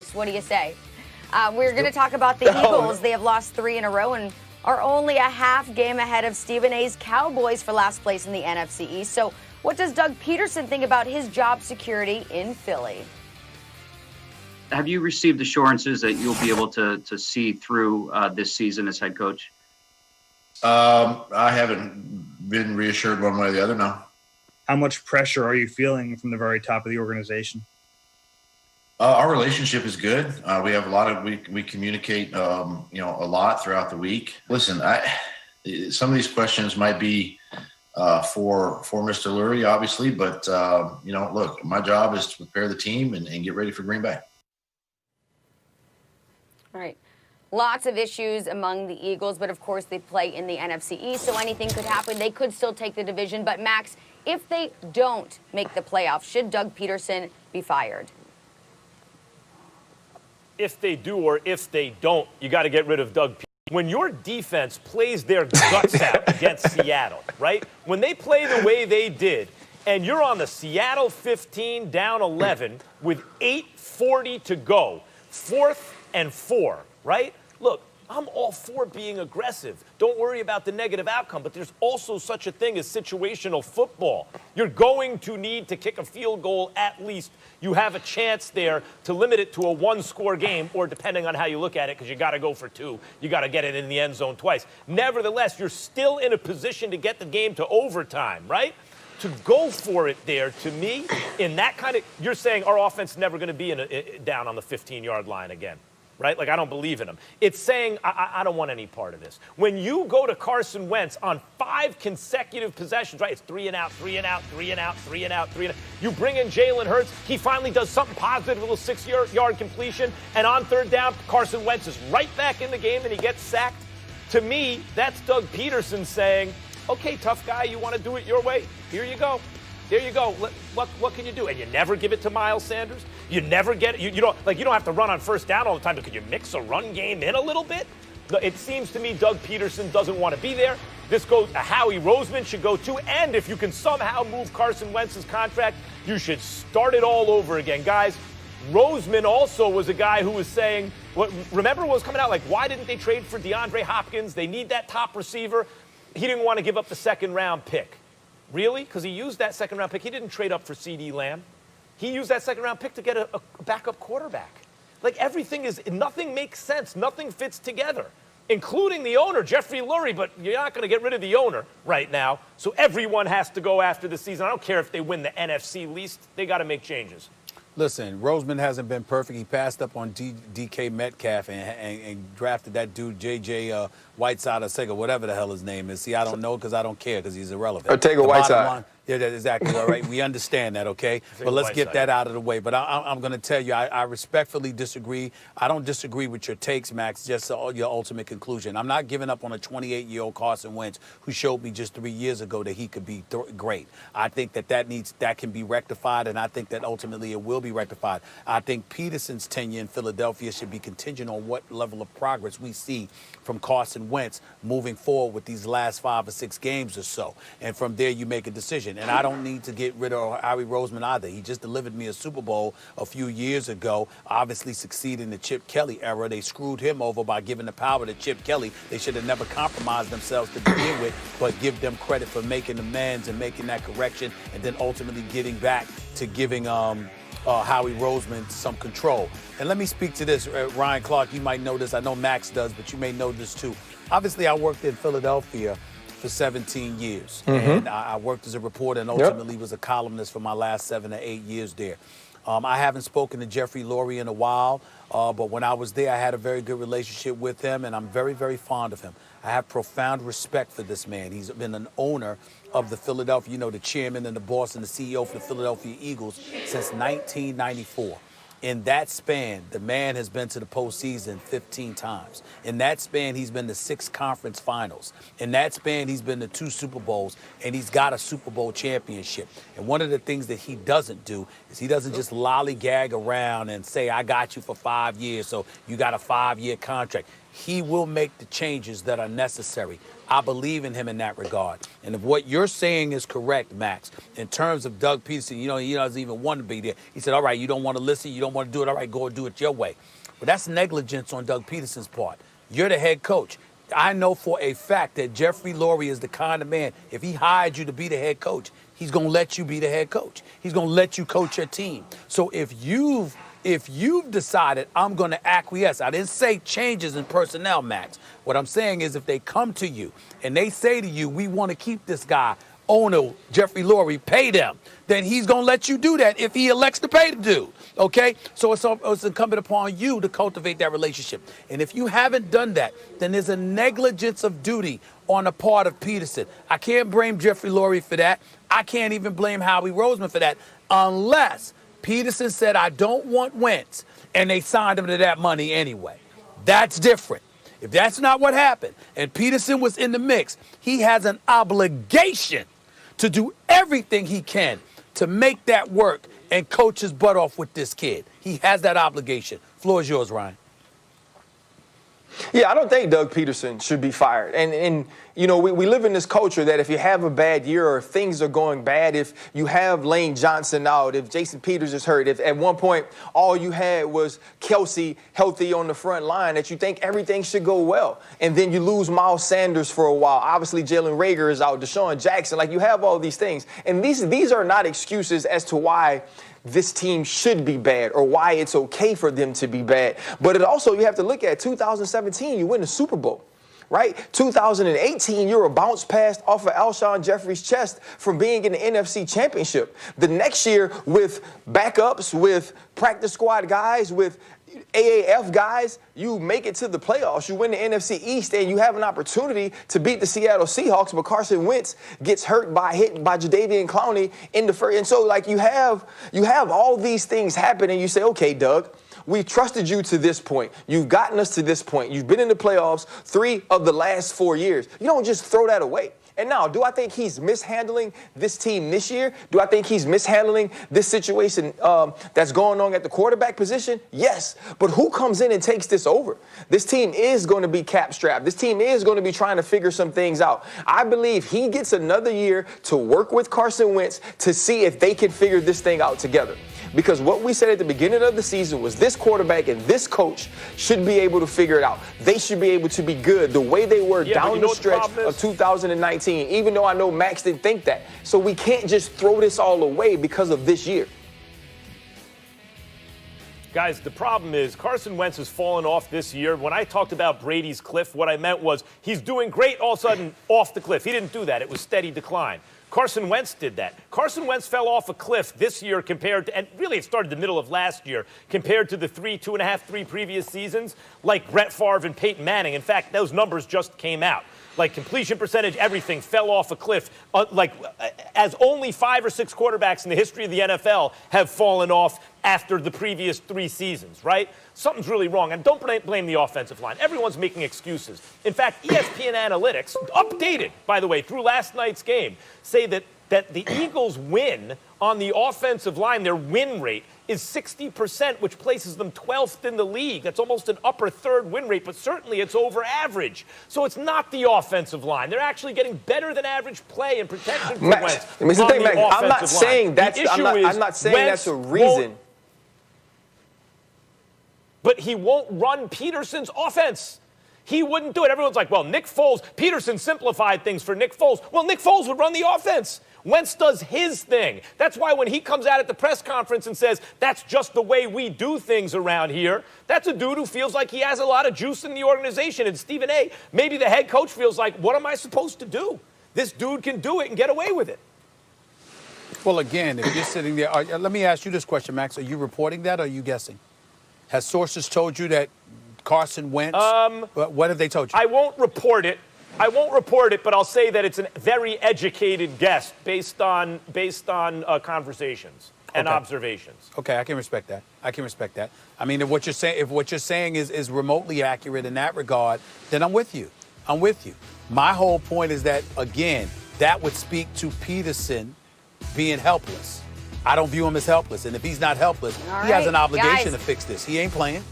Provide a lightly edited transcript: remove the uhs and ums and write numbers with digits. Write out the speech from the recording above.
Max, what do you say? We're going to talk about the Eagles. They have lost 3 in a row and are only a half game ahead of Stephen A's Cowboys for last place in the NFC East. So what does Doug Pederson think about his job security in Philly? Have you received assurances that you'll be able to see through this season as head coach? I haven't been reassured one way or the other, no. How much pressure are you feeling from the very top of the organization? Our relationship is good. We have we communicate, a lot throughout the week. Listen, some of these questions might be for Mr. Lurie, obviously, but look, my job is to prepare the team and get ready for Green Bay. All right. Lots of issues among the Eagles, but of course they play in the NFC East, so anything could happen. They could still take the division. But Max, if they don't make the playoffs, should Doug Pederson be fired? If they do or if they don't, you got to get rid of Doug Pederson. When your defense plays their guts out against Seattle, right? When they play the way they did, and you're on the Seattle 15 down 11 with 8:40 to go, 4th and 4, right? Look, I'm all for being aggressive. Don't worry about the negative outcome, but there's also such a thing as situational football. You're going to need to kick a field goal at least. You have a chance there to limit it to a 1-score game, or depending on how you look at it, because you got to go for 2. You got to get it in the end zone twice. Nevertheless, you're still in a position to get the game to overtime, right? To go for it there, to me, in that kind of, you're saying our offense never going to be down on the 15-yard line again. Right? Like, I don't believe in him. It's saying, I don't want any part of this. When you go to Carson Wentz on 5 consecutive possessions, right? It's 3 and out, 3 and out, 3 and out, 3 and out, 3 and out. You bring in Jalen Hurts. He finally does something positive, a little 6-yard completion. And on 3rd down, Carson Wentz is right back in the game and he gets sacked. To me, that's Doug Pederson saying, okay, tough guy, you want to do it your way? Here you go. There you go. What can you do? And you never give it to Miles Sanders? You never get it. You don't have to run on 1st down all the time, but could you mix a run game in a little bit? It seems to me Doug Pederson doesn't want to be there. This goes, Howie Roseman should go too. And if you can somehow move Carson Wentz's contract, you should start it all over again. Guys, Roseman also was a guy who was saying, remember what was coming out? Like, why didn't they trade for DeAndre Hopkins? They need that top receiver. He didn't want to give up the 2nd-round pick. Really? Because he used that 2nd-round pick. He didn't trade up for C.D. Lamb. He used that 2nd-round pick to get a backup quarterback. Like, nothing makes sense. Nothing fits together, including the owner, Jeffrey Lurie. But you're not going to get rid of the owner right now. So everyone has to go after the season. I don't care if they win the NFC least. They got to make changes. Listen, Roseman hasn't been perfect. He passed up on DK Metcalf and drafted that dude, J.J. Whiteside or Sega, whatever the hell his name is. See, I don't know because I don't care because he's irrelevant. Ortega Whiteside. Yeah, that's exactly all right. We understand that, okay? But let's get that out of the way. But I'm going to tell you, I respectfully disagree. I don't disagree with your takes, Max, just your ultimate conclusion. I'm not giving up on a 28-year-old Carson Wentz who showed me just 3 years ago that he could be great. I think that can be rectified, and I think that ultimately it will be rectified. I think Pederson's tenure in Philadelphia should be contingent on what level of progress we see from Carson Wentz moving forward with these last 5 or 6 games or so. And from there, you make a decision. And I don't need to get rid of Howie Roseman either. He just delivered me a Super Bowl a few years ago, obviously succeeded in the Chip Kelly era. They screwed him over by giving the power to Chip Kelly. They should have never compromised themselves to begin with, but give them credit for making amends and making that correction and then ultimately getting back to giving Howie Roseman some control. And let me speak to this. Ryan Clark, you might know this. I know Max does, but you may know this too. Obviously, I worked in Philadelphia for 17 years. Mm-hmm. And I worked as a reporter and ultimately was a columnist for my last 7 or 8 years there. I haven't spoken to Jeffrey Lurie in a while, but when I was there, I had a very good relationship with him, and I'm very, very fond of him. I have profound respect for this man. He's been an owner of the Philadelphia, the chairman and the boss and the CEO for the Philadelphia Eagles since 1994. In that span, the man has been to the postseason 15 times. In that span, he's been to 6 conference finals. In that span, he's been to 2 Super Bowls, and he's got a Super Bowl championship. And one of the things that he doesn't do is he doesn't just lollygag around and say, I got you for 5 years, so you got a 5-year contract. he will make the changes that are necessary. I believe in him in that regard. And if what you're saying is correct, Max, in terms of Doug Pederson, he doesn't even want to be there. He said, all right, you don't want to listen, you don't want to do it, all right, go and do it your way. But that's negligence on Doug Pederson's part. You're the head coach. I know for a fact that Jeffrey Lurie is the kind of man, if he hired you to be the head coach, he's going to let you be the head coach. He's going to let you coach your team. So if you've decided I'm going to acquiesce, I didn't say changes in personnel, Max. What I'm saying is if they come to you and they say to you, we want to keep this guy, owner Jeffrey Lurie, pay them, then he's going to let you do that if he elects to pay the dude, okay? So it's incumbent upon you to cultivate that relationship. And if you haven't done that, then there's a negligence of duty on the part of Pederson. I can't blame Jeffrey Lurie for that. I can't even blame Howie Roseman for that unless Pederson said, I don't want Wentz, and they signed him to that money anyway. That's different. If that's not what happened, and Pederson was in the mix, he has an obligation to do everything he can to make that work and coach his butt off with this kid. He has that obligation. Floor is yours, Ryan. Yeah, I don't think Doug Pederson should be fired. And we live in this culture that if you have a bad year or if things are going bad, if you have Lane Johnson out, if Jason Peters is hurt, if at one point all you had was Kelsey healthy on the front line, that you think everything should go well. And then you lose Miles Sanders for a while. Obviously, Jalen Reagor is out, Deshaun Jackson. Like, you have all these things. And these are not excuses as to why this team should be bad or why it's okay for them to be bad. But it also, you have to look at 2017, you win the Super Bowl, right? 2018, you're a bounce pass off of Alshon Jeffrey's chest from being in the NFC Championship. The next year, with backups, with practice squad guys, with AAF guys, you make it to the playoffs. You win the NFC East, and you have an opportunity to beat the Seattle Seahawks, but Carson Wentz gets hurt by Jadeveon Clowney in the first. And so, like, you have all these things happen, and you say, okay, Doug, we trusted you to this point. You've gotten us to this point. You've been in the playoffs 3 of the last 4 years. You don't just throw that away. And now, do I think he's mishandling this team this year? Do I think he's mishandling this situation that's going on at the quarterback position? Yes. But who comes in and takes this over? This team is going to be cap-strapped. This team is going to be trying to figure some things out. I believe he gets another year to work with Carson Wentz to see if they can figure this thing out together. Because what we said at the beginning of the season was this quarterback and this coach should be able to figure it out. They should be able to be good the way they were down the stretch of 2019, even though I know Max didn't think that. So we can't just throw this all away because of this year. Guys, the problem is Carson Wentz has fallen off this year. When I talked about Brady's cliff, what I meant was he's doing great, all of a sudden off the cliff. He didn't do that. It was steady decline. Carson Wentz did that. Carson Wentz fell off a cliff this year compared to, and really it started the middle of last year, compared to the 3 previous seasons, like Brett Favre and Peyton Manning. In fact, those numbers just came out. Like completion percentage, everything fell off a cliff. As only 5 or 6 quarterbacks in the history of the NFL have fallen off after the previous 3 seasons, right? Something's really wrong. And don't blame the offensive line. Everyone's making excuses. In fact, ESPN Analytics, updated, by the way, through last night's game, say that the Eagles win on the offensive line, their win rate is 60%, which places them 12th in the league. That's almost an upper third win rate, but certainly it's over average. So it's not the offensive line. They're actually getting better than average play and protection for Wentz. I'm not saying that's a reason. But he won't run Pederson's offense. He wouldn't do it. Everyone's like, well, Nick Foles, Pederson simplified things for Nick Foles. Well, Nick Foles would run the offense. Wentz does his thing. That's why when he comes out at the press conference and says, that's just the way we do things around here, that's a dude who feels like he has a lot of juice in the organization. And Stephen A., maybe the head coach feels like, what am I supposed to do? This dude can do it and get away with it. Well, again, if you're sitting there, let me ask you this question, Max. Are you reporting that or are you guessing? Has sources told you that Carson Wentz? What have they told you? I won't report it, but I'll say that it's a very educated guess based on conversations and observations. Okay, I can respect that. I mean, if what you're saying is remotely accurate in that regard, then I'm with you. My whole point is that, again, that would speak to Pederson being helpless. I don't view him as helpless, and if he's not helpless, he has an obligation to fix this. He ain't playing.